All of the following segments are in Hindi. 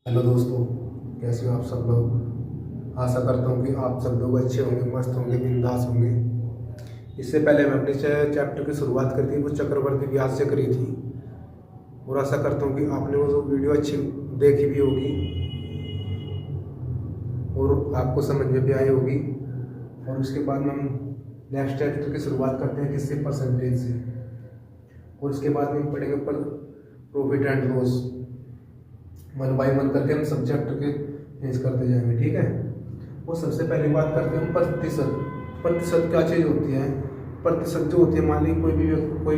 हेलो दोस्तों, कैसे हो आप सब लोग। आशा करता हूँ कि आप सब लोग अच्छे होंगे, मस्त होंगे, बिंदास होंगे। इससे पहले मैं अपने चैप्टर की शुरुआत करी थी वो चक्रवर्ती व्यास से करी थी, और आशा करता हूँ कि आपने वो वीडियो अच्छी देखी भी होगी और आपको समझ में भी आई होगी। और उसके बाद में हम नेक्स्ट चैप्टर की शुरुआत करते हैं किससे, परसेंटेज से। और उसके बाद में हम पढ़ेंगे प्रॉफिट एंड लॉस, मन बाई मन करके हम सब्जेक्ट के फेस करते जाएंगे, ठीक है। वो सबसे पहले बात करते हैं हम प्रतिशत। प्रतिशत क्या चीज़ होती है। प्रतिशत जो होती है, मान ली कोई भी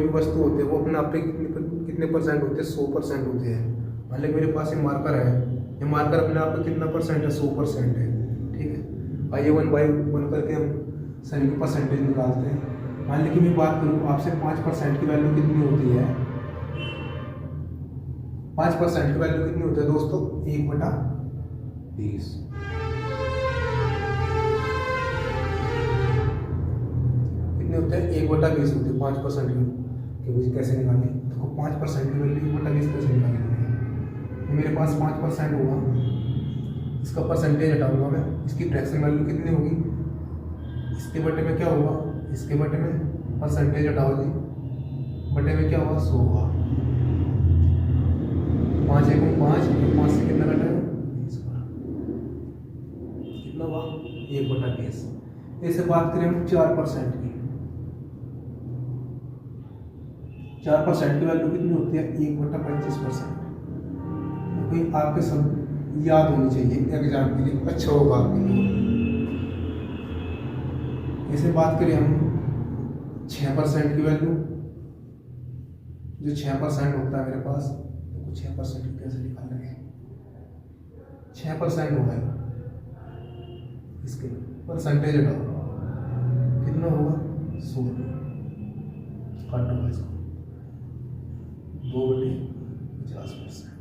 वस्तु होती है, वो अपने आप पे कितने परसेंट होते हैं, 100% होते हैं। मान ली मेरे पास ये मार्कर है, ये मार्कर अपने आप पे कितना परसेंट है, 100% है, ठीक है। आइए वन बाई वन करके हम सभी के परसेंटेज निकालते हैं। मान ली कि मैं बात करूँ आपसे, 5% की वैल्यू कितनी होती है। 5% की वैल्यू कितनी होती है दोस्तों, 1/20। कितने होते हैं, 1/20 होते हैं 5% की। कैसे निकालें, देखो 5% की वैल्यू 1/20 कैसे निकालेंगे। तो मेरे पास 5% होगा, इसका परसेंटेज हटाऊंगा मैं, इसकी फ्रैक्शन वैल्यू कितनी होगी, इसके बटे में क्या होगा, इसके बटे में परसेंटेज हटाओ जी, बटे में क्या होगा, 100 होगा। 5 1 5, 5 से कितना घटेगा, 20 कितना हुआ, 1/20। ऐसे बात करें हम 4% की। 4% की वैल्यू कितनी होती है, 1/25%। कोई आपके सब याद होनी चाहिए एग्जाम के लिए, अच्छा होगा आपके लिए। ऐसे बात करें हम 6% की वैल्यू, जो 6% होता है मेरे पास, 6% कैसे निकालेंगे, 6% होगा, इसके परसेंटेज हटाओ, कितना होगा, 100। काट होगा इसको, 2/50%।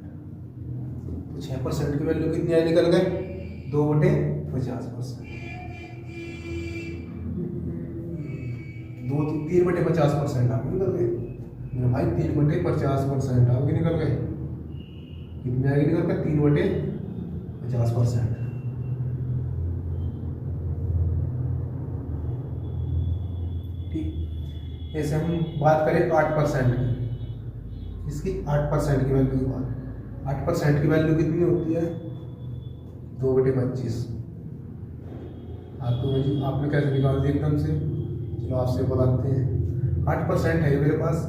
तो 6% की वैल्यू कितनी आई, निकल गए 2/50%। 3/50% आप निकल गए मेरे भाई, 3/50% आपके निकल गए। कितने आगे निकल गए, 3/50%। ठीक। ऐसे हम बात करें 8% की, इसकी 8% की वैल्यू की बात। 8% की वैल्यू कितनी होती है, 2/25। आपने कैसे निकाल दिया एकदम से, चलो आपसे बताते हैं। 8% है मेरे पास,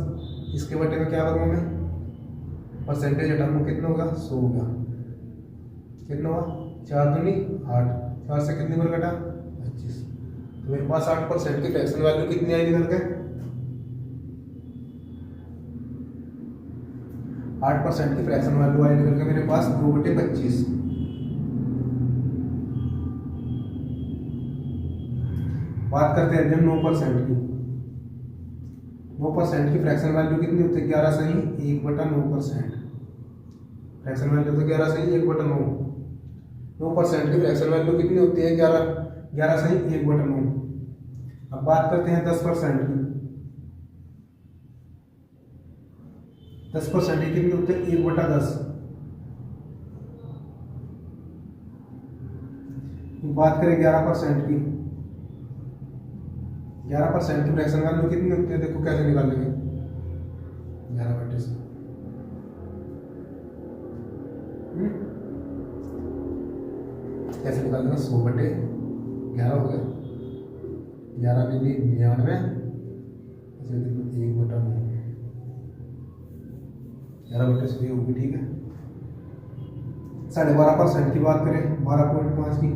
इसके बटे में क्या करूँगा मैं, परसेंटेज हटाऊंगा, कितना होगा, 100 होगा। कितना हुआ, 4 दूनी 8, 4 से कितनी बार घटा, 25। तो मेरे पास 8% की फ्रैक्शन वैल्यू कितनी आई निकल के, 8% की फ्रैक्शन वैल्यू आई निकल के मेरे पास 2/25। बात करते हैं जब 9% की। 9% की फ्रैक्शन वैल्यू कितनी होती है, 11 सही 1/9%। फ्रैक्शन वैल्यू तो 11 सही 1/9। 9% की फ्रैक्शन वैल्यू कितनी होती है, 11 सही 1/9। अब बात करते हैं 10% की। 10% की कितनी होती है, 1/10। बात करें 11% की। 11% की फ्रैक्शन वैल्यू कितनी होती है, देखो कैसे निकालेंगे, 11/10। कैसे निकालेंगे, 100/11 हो गया, 11 में 99, 1/9, 11/100 होगी, ठीक है। 12.5% की बात करें, 12.5 की।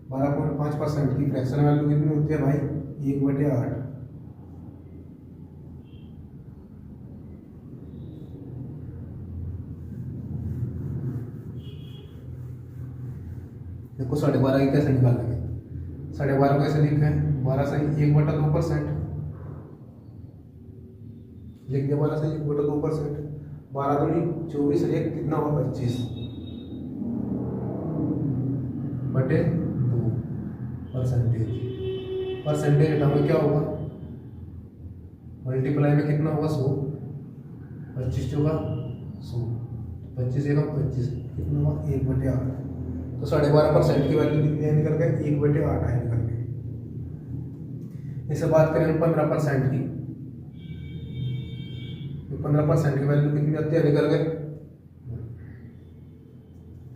12.5% की फ्रैक्शन वैल्यू कितनी होती है भाई, 1/8। देखो 12.5 की कैसे निकालेंगे, 12.5 कैसे लिखे हैं, 12 सही 1/2%। लिख दिया 12 सही 1/2%। 12 दूनी 24, 1 कितना हुआ, 25 बटे 2 परसेंटेज। परसेंटेज हटाओगे क्या होगा, मल्टीप्लाई में कितना होगा, 100, 25 होगा 100। 25 एकम 25 कितना हुआ 1/8। तो 12.5% की वैल्यू कितनी है निकल गए 1/8 है निकल गए। इसे बात करें हम 15% की, तो 15% की वैल्यू कितनी आती है निकल गए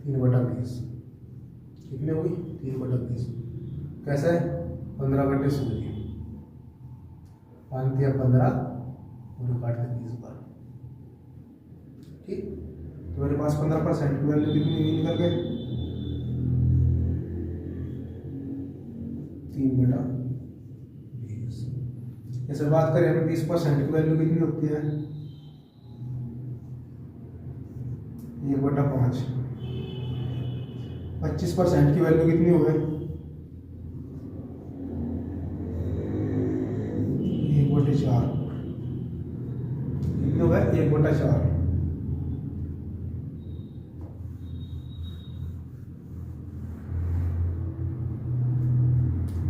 3/20। कितनी होगी 3/20। कैसे 15/16 5 या 15 और काटते 20 बार। ठीक, तो मेरे पास 15% की वैल्यू कितनी निकल गए 3/20। जैसे बात करें हमें 20% की वैल्यू कितनी होती है 1/5। 25% की वैल्यू कितनी हो गई 1/4। कितने हो गए 1/4।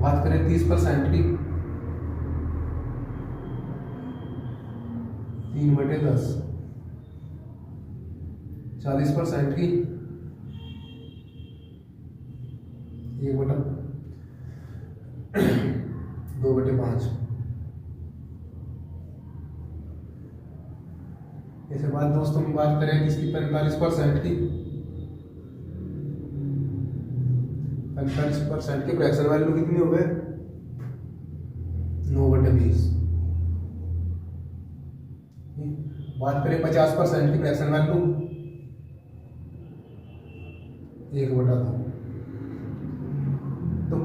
बात करें 30% की 3/10। 40% की 1/2/5। ऐसे बात दोस्तों हम बात करें इसकी 45% की 45% की फ्रैक्शन वैल्यू कितनी हो गए 9/20। बात करें 50% की फ्रैक्शन वैल्यू 1/2। तो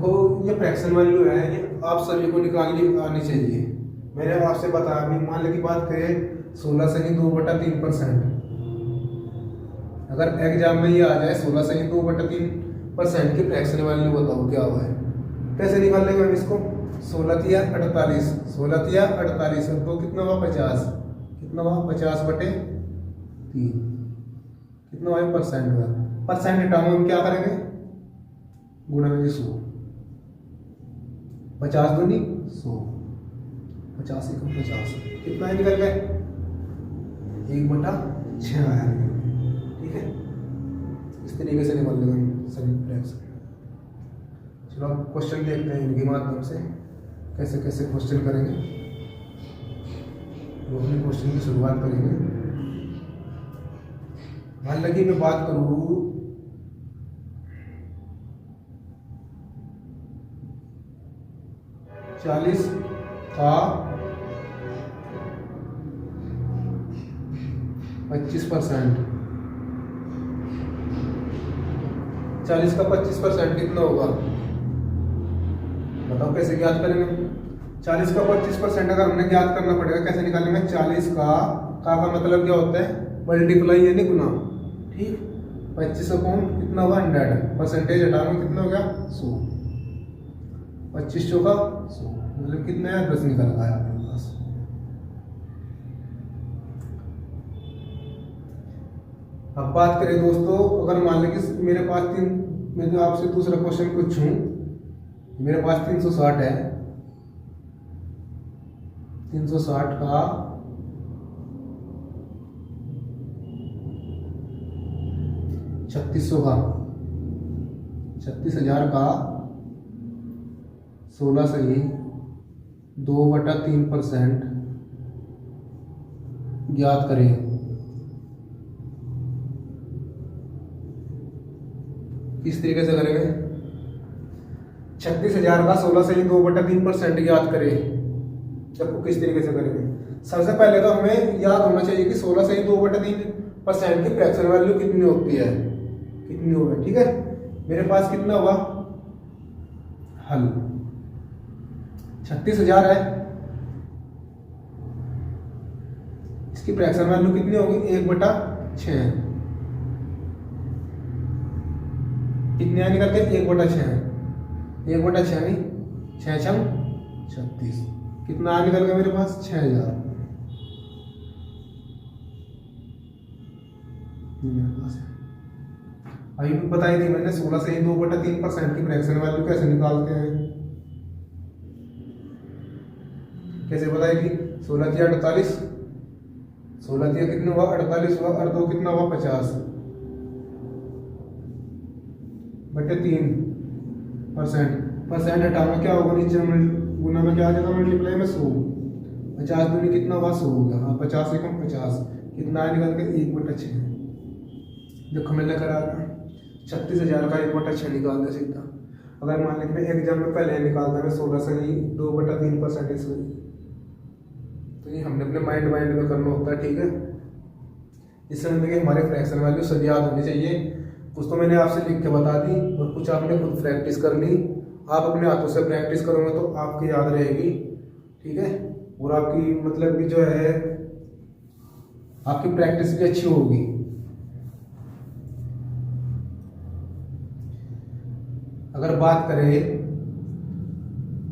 ये फ्रैक्शन वैल्यू है ये आप सभी को निकालनी आनी चाहिए। मैंने आपसे बताया अभी मान ली बात करें 16 से ही 2/3%। अगर एग्जाम में ये आ जाए 16 से ही 2/3% की फ्रैक्शन वैल्यू बताओ क्या हुआ है, कैसे निकाल लेंगे हम इसको 16 तिया 48 16 तिया 48 तो कितना हुआ 50। कितना हुआ 50/3 कितना हुआ परसेंट हुआ। परसेंट हटाओ हम क्या करेंगे गुणा में 100 50 दूनी 100 50 एकम 50 कितना है निकल गए 1/6 आया। ठीक है, इस तरीके से निकाल लेंगे सभी फ्रैक्शन। चलो अब क्वेश्चन देखते हैं इनके माध्यम से कैसे कैसे क्वेश्चन करेंगे। तो अपने क्वेश्चन की शुरुआत करेंगे। मान लगी मैं बात करूँ 40 का 25%। 40 का 25% कितना होगा बताओ कैसे ज्ञात करेंगे। 40 का 25% अगर हमने ज्ञात करना पड़ेगा कैसे निकालेंगे 40 का मतलब क्या होता है मल्टीप्लाई यानी गुना। ठीक, 25 अपॉन कितना होगा 100 परसेंटेज हटाओगे कितना हो गया 100। 25 चौका 100 मतलब कितना है 10 निकल आया आपके पास। अब बात करें दोस्तों अगर मान लें कि मेरे पास मैं जो आपसे दूसरा क्वेश्चन पूछूं मेरे पास 360 है 360 का 3600 का 36,000 का 16 से ही 2/3% ज्ञात करें। किस तरीके से करेंगे 36,000 का 16 से ही 2/3% ज्ञात करें। सबको किस तरीके से करेंगे सबसे पहले तो हमें याद होना चाहिए कि 16 से ही 2/3% की फ्रैक्शन वैल्यू कितनी होती है कितनी होगी। ठीक है, मेरे पास कितना हुआ हल 36,000 है इसकी फ्रैक्शन वैल्यू कितनी होगी 1/6 कितने आए निकल के 1/6 1/6 नहीं 6 6 36 कितना आ निकल गया मेरे पास 6,000 मेरे पास अभी भी बताई थी मैंने 16 से ही 2/3% की फ्रैक्शन वैल्यू कैसे निकालते हैं कैसे बताई थी 16 तिया 48 16 दिया कितना हुआ 48 हुआ और 2 कितना हुआ 50 बटे 3%। परसेंट हटाना क्या होगा नीचे गुना में क्या आ जाएगा मल्टीप्लाई में 100। 50 दूनी कितना हुआ 100 हो गया। हाँ 50 एकम 50 कितना है निकल के 1/6। देखो मैंने करा 36,000 का 1/6 निकाल दिया सीधा। अगर मान लीजिए मैं एग्जाम में पहले निकालता मैं 16 से नहीं 2/3% इसमें, तो ये हमने अपने माइंड में करना होता है। ठीक है, इस समय देखिए हमारे फ्रैक्शन वैल्यू सभी याद होनी चाहिए। कुछ तो मैंने आपसे लिख के बता दी और कुछ आपने खुद प्रैक्टिस कर ली। आप अपने हाथों से प्रैक्टिस करोगे तो आपकी याद रहेगी। ठीक है, और आपकी मतलब कि जो है आपकी प्रैक्टिस भी अच्छी होगी। अगर बात करें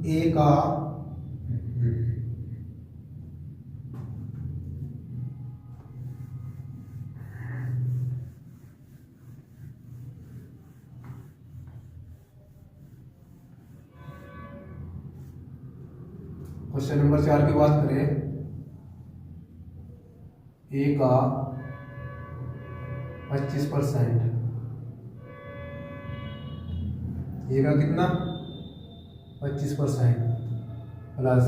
ए का क्वेश्चन नंबर 4 की बात करें, ए का 25%, ए का कितना 25% प्लस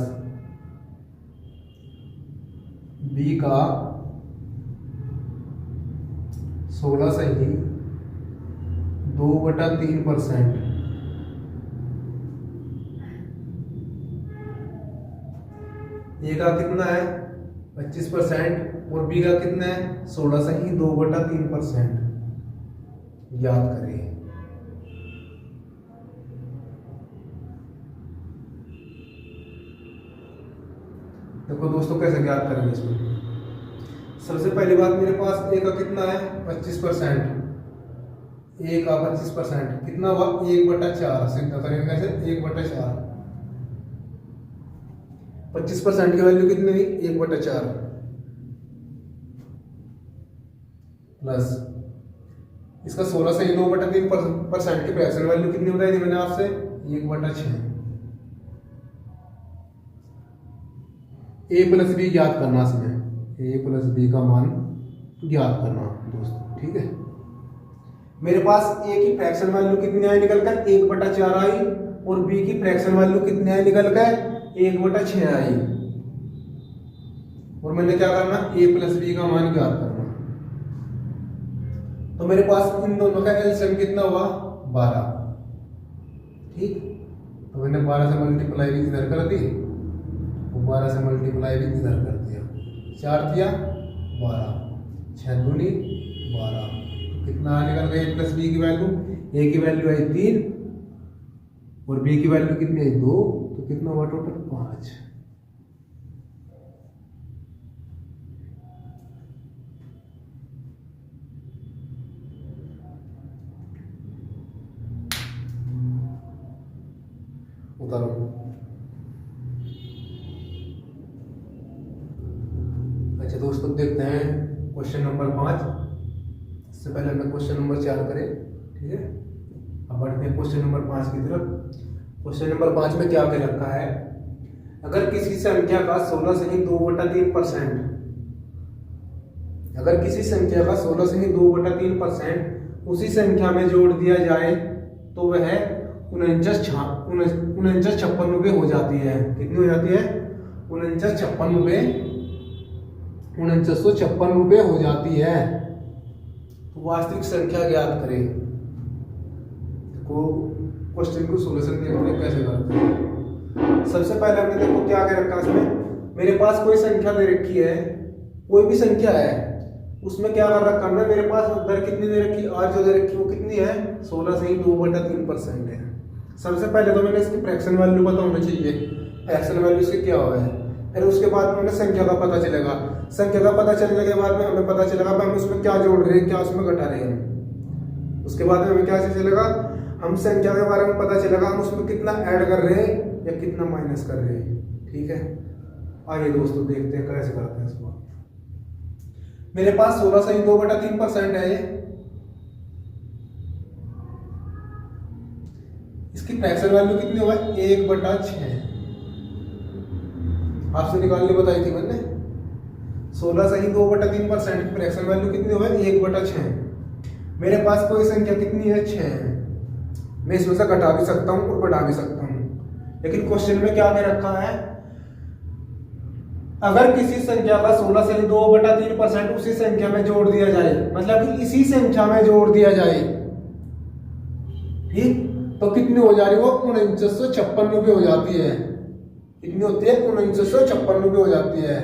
बी का 16 से ही 2/3%, ए का कितना है 25% और बी का कितना है 16 से ही 2/3%। याद करिए। देखो दोस्तों कैसे याद करेंगे इसमें। सबसे पहली बात मेरे पास ए का कितना है 25%, ए का 25% कितना हुआ 1/4। सिद्ध करेंगे कैसे 1/4। 25% की वैल्यू कितनी हुई 1/4 प्लस इसका 16 से 2/3% की फ्रैक्शन वैल्यू कितनी बताई थी मैंने आपसे 1/6। ए प्लस बी ज्ञात करना इसमें, ए प्लस बी का मान ज्ञात करना दोस्तों। ठीक है, मेरे पास ए की फ्रैक्शन वैल्यू कितनी आई निकल कर 1/4 आई और बी की फ्रैक्शन वैल्यू कितनी आई निकल कर 1/6 आई। और मैंने क्या करना ए प्लस बी का मान ज्ञात करना। तो मेरे पास इन दोनों का एलसीएम कितना हुआ 12। ठीक, तो मैंने 12 से मल्टीप्लाई भी इधर कर दी और 12 से मल्टीप्लाई भी इधर कर दिया। 4 दिया 12, 6 दूनी 12। तो कितना निकल गया ए प्लस बी की वैल्यू, ए की वैल्यू आई 3 और बी की वैल्यू कितनी आई 2। तो कितना हुआ टोटल 5। उतारो। अच्छा दोस्तों देखते हैं क्वेश्चन नंबर 5। इससे पहले हमने क्वेश्चन नंबर 4 करे। ठीक है, अब बढ़ते हैं क्वेश्चन नंबर 5 की तरफ। क्वेश्चन नंबर 5 में क्या कह रखा है, अगर किसी संख्या का 16 से ही 2/3%, अगर किसी संख्या का 16 से ही 2/3% उसी संख्या में जोड़ दिया जाए तो वह 49,56 हो जाती है। कितनी हो जाती है 49,56 हो जाती है। तो वास्तविक संख्या ज्ञात करें। को क्वेश्चन को सॉल्यूशन देखते हैं कैसे करते हैं। सबसे पहले हमने देखो क्या कह रखा है इसमें, मेरे पास कोई संख्या दे रखी है, कोई भी संख्या है, उसमें क्या कर रखा है मेरे पास दर कितनी दे रखी, आज जो दे रखी वो कितनी है 16 से ही 2/3% है। सबसे पहले तो मैंने इसकी फ्रैक्शन वैल्यू पता होनी चाहिए, फ्रैक्शन वैल्यू इसकी क्या हुआ है। फिर उसके बाद में हमें संख्या का पता चलेगा, संख्या का पता चलने के बाद में हमें पता चलेगा हम उसमें क्या जोड़ रहे हैं क्या उसमें घटा रहे हैं। उसके बाद में हमें क्या चलेगा, हम संख्या के बारे में पता चलेगा हम उसमें कितना ऐड कर रहे हैं या कितना माइनस कर रहे हैं। ठीक है, आइए दोस्तों देखते हैं कैसे करते हैं इसको। मेरे पास 16 से 2/3% है ये, इसकी फ्रैक्शन वैल्यू कितनी होगा 1/6। आपसे निकालनी बताई थी मैंने। 16 की फ्रैक्शन वैल्यू कितनी हो, 1/6। मेरे पास कोई संख्या कितनी है, 6 है। मैं इसमें से घटा भी सकता हूँ और बढ़ा भी सकता हूँ, लेकिन क्वेश्चन में क्या दे रखा है, अगर किसी संख्या का 16 से 2/3% उसी संख्या में जोड़ दिया जाए, मतलब कि इसी संख्या में जोड़ दिया जाए, ठीक, तो कितनी हो जा रही है वो, 4956 रुपये हो जाती है। कितनी होती है, 4956 रुपये हो जाती है।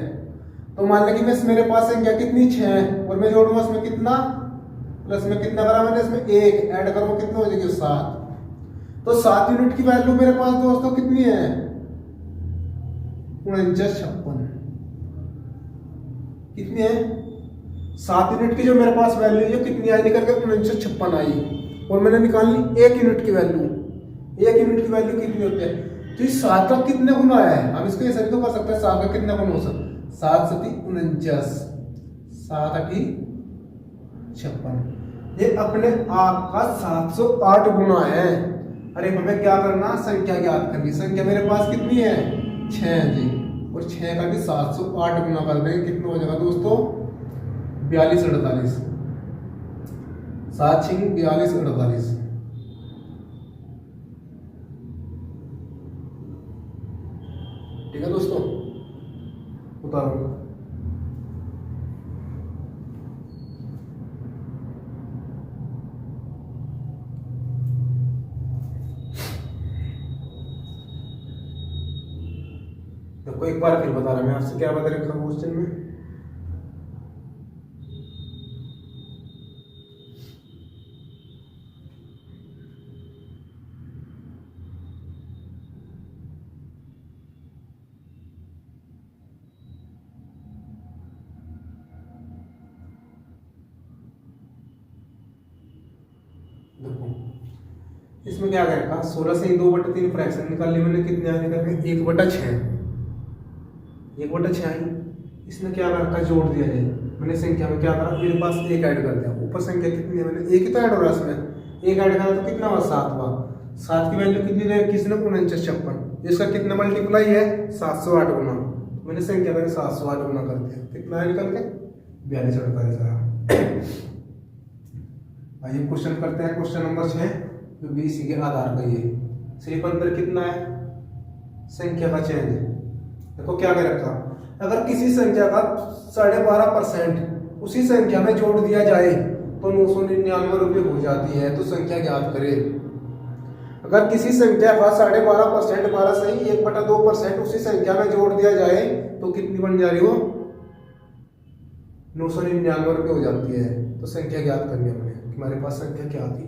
तो मान लें कि मैं मेरे पास संख्या कितनी, 6 है, और मैं जोड़ूंगा इसमें कितना, प्लस में कितना करा मैंने, इसमें 1 ऐड करूंगा, कितना हो जाएगी, 7। तो 7 यूनिट की वैल्यू मेरे पास दोस्तों कितनी है, 4956। कितनी है, 7 यूनिट की जो मेरे पास वैल्यू है कितनी आई, निकल के 4956 आई। और मैंने निकाली 1 यूनिट की वैल्यू। 1 यूनिट की वैल्यू कितनी होती है, तो इस 7 का कितने गुना है, हम इसको ऐसे तो कर सकते हैं, 7 का कितना गुना हो सकता है, 7 7 49, 7 8 56। ये अपने आप का 708 गुना है। अरे हमें क्या करना, संख्या ज्ञात करनी। संख्या मेरे पास कितनी है, 6 जी, और 6 का भी 708 गुना कर देंगे, कितना हो जाएगा दोस्तों, 42 48। 7 6 42 48। ठीक है दोस्तों, उतारो। देखो एक बार फिर बता रहा मैं आपसे, क्या बता रखा क्वेश्चन में, देखो इसमें क्या करेगा, 16 से 2/3 फ्रैक्शन निकाल ली मैंने, कितने आने का, 1/6। 1/6 आई। इसमें क्या रखा, जोड़ दिया जाए। मैंने संख्या में क्या करा, मेरे पास 1 ऐड कर दिया, ऊपर संख्या कितनी है, मैंने 1 ही तो ऐड हो रहा है इसमें, 1 ऐड करा तो कितना हुआ, 7 हुआ। 7 की वैल्यू कितनी दे, किसने, 4956। इसका कितना मल्टीप्लाई है, 708 गुना। मैंने संख्या का 708 गुना कर दिया, कितना निकल के 42 48 आया। आइए क्वेश्चन करते हैं, क्वेश्चन नंबर 6, जो BC के आधार का ये सिर्फ अंतर कितना है, संख्या का चेंज। देखो क्या कर रखा, अगर किसी संख्या का 12.5% उसी संख्या में जोड़ दिया जाए तो 999 रुपये हो जाती है, तो संख्या ज्ञात करें। अगर किसी संख्या का 12.5%, 12 सही 1/2% उसी संख्या में जोड़ दिया जाए तो कितनी बन जा रही हो, 999 रुपये हो जाती है। तो संख्या ज्ञात करनी है हमें, हमारे पास संख्या क्या थी।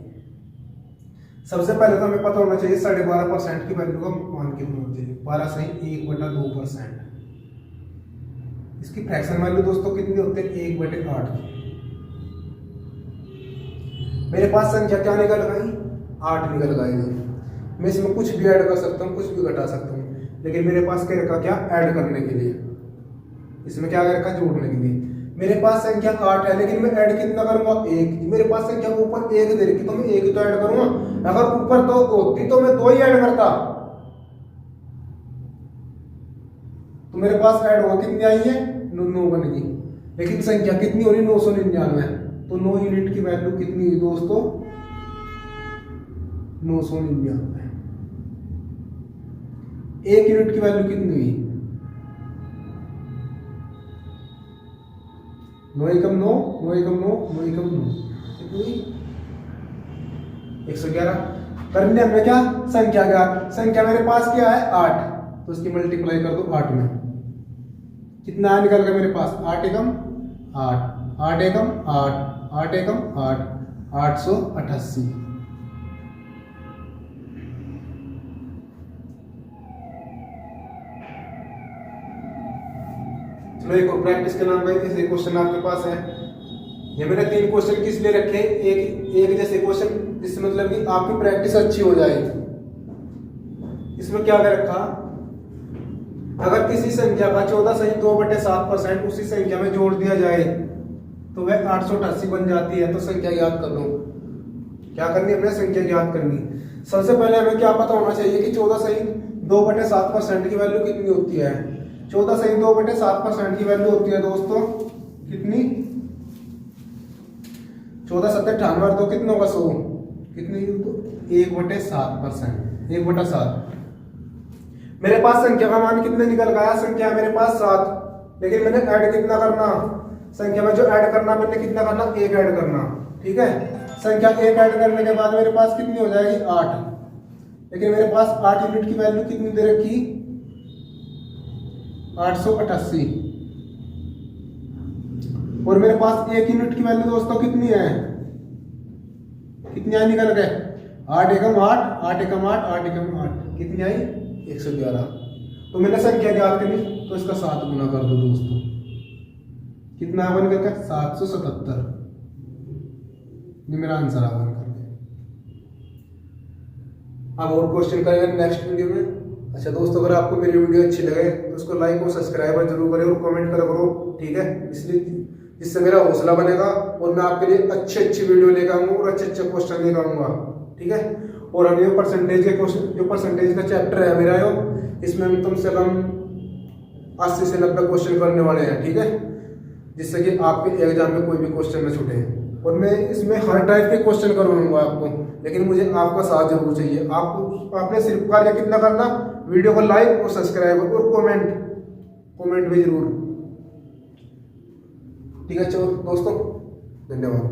सबसे पहले तो हमें पता होना चाहिए 12.5% की वैल्यू का मान कितना होना चाहिए, 12 सही 1/2%। इसकी फ्रैक्शन वैल्यू दोस्तों कितनी होती है, 1/8। मेरे पास संख्या क्या निकल गई, 8 निकल गई। मैं इसमें कुछ भी ऐड कर सकता हूँ, कुछ भी घटा सकता हूँ, लेकिन मेरे पास क्या रखा, क्या ऐड करने के लिए, इसमें क्या रखा, जोड़ने के लिए। मेरे पास संख्या 8 है, लेकिन मैं ऐड कितना करूंगा, 1। मेरे पास संख्या ऊपर 1 दे रखी, तो मैं 1 तो ऐड करूंगा। अगर ऊपर 2 होती तो मैं 2 ही ऐड करता, तो मेरे पास ऐड हो कितनी आई है, 9 बनेगी। लेकिन संख्या कितनी हो रही, 999, तो 9 यूनिट की वैल्यू कितनी हुई दोस्तों, 999। 1 यूनिट की वैल्यू कितनी हुई, 9 एकम 9, 9 एकम 9, 9 एकम 9, कितनी हुई, 111। करने में क्या, संख्या क्या, संख्या मेरे पास क्या है, 8, तो इसकी मल्टीप्लाई कर दो 8 में, कितना निकल गया मेरे पास, 8 एकम 8, 8 एकम 8, 8 एकम 8, 888। चलो एक और प्रैक्टिस के नाम पर जैसे क्वेश्चन आपके पास है, ये मैंने 3 क्वेश्चन किस लिए रखे, एक जैसे क्वेश्चन, जिससे मतलब कि आपकी प्रैक्टिस अच्छी हो जाए। इसमें क्या कर रखा, अगर किसी संख्या का 14 सही 2/7% उसी संख्या में जोड़ दिया जाए तो वह 888 बन जाती है, तो संख्या ज्ञात कर लो। क्या करनी है, हमने संख्या ज्ञात करनी। सबसे पहले हमें क्या पता होना चाहिए कि 14 सही 2/7% की वैल्यू कितनी होती है। 14 की वैल्यू होती है दोस्तों कितनी, 14 7 98 और 2 कितना होगा 100, कितनी 1/7%, 1/7। मेरे पास संख्या का मान कितने निकल गया, संख्या मेरे पास 7, लेकिन मैंने ऐड कितना करना, संख्या में जो ऐड करना मैंने कितना करना, 1 ऐड करना। ठीक है, संख्या 1 ऐड करने के बाद मेरे पास कितनी हो जाएगी 8, लेकिन मेरे पास 8 यूनिट की वैल्यू कितनी दे रखी, 888। और मेरे पास 1 यूनिट की वैल्यू दोस्तों कितनी है, कितनी आई निकल गए, 8 एकम 8, 8 एकम 8, 8 एकम 8, कितनी आई 111। तो मैंने संख्या ज्ञात करनी, तो इसका 7 गुना कर दो दोस्तों, कितना बन करके 777। ये मेरा आंसर आ बन करके। अब और क्वेश्चन करेंगे नेक्स्ट वीडियो में। अच्छा दोस्तों, अगर आपको मेरी वीडियो अच्छी लगे तो उसको लाइक और सब्सक्राइब जरूर करें और कमेंट करा करो। ठीक है, इसलिए जिससे मेरा हौसला बनेगा और मैं आपके लिए अच्छी अच्छी वीडियो लेकर आऊंगा और अच्छे अच्छे क्वेश्चन लेकर आऊंगा। ठीक है, और अब ये परसेंटेज के क्वेश्चन, जो परसेंटेज का चैप्टर है मेरा यो, इसमें हम कम से कम 80 से 90 क्वेश्चन करने वाले हैं। ठीक है, जिससे कि आपके एग्जाम में कोई भी क्वेश्चन न छूटे। और मैं इसमें हर टाइप के क्वेश्चन करवाऊंगा आपको, लेकिन मुझे आपका साथ जरूर चाहिए। आपने सिर्फ कार्य कितना करना, वीडियो को लाइक और सब्सक्राइब और कमेंट भी जरूर। ठीक है चलो दोस्तों, धन्यवाद।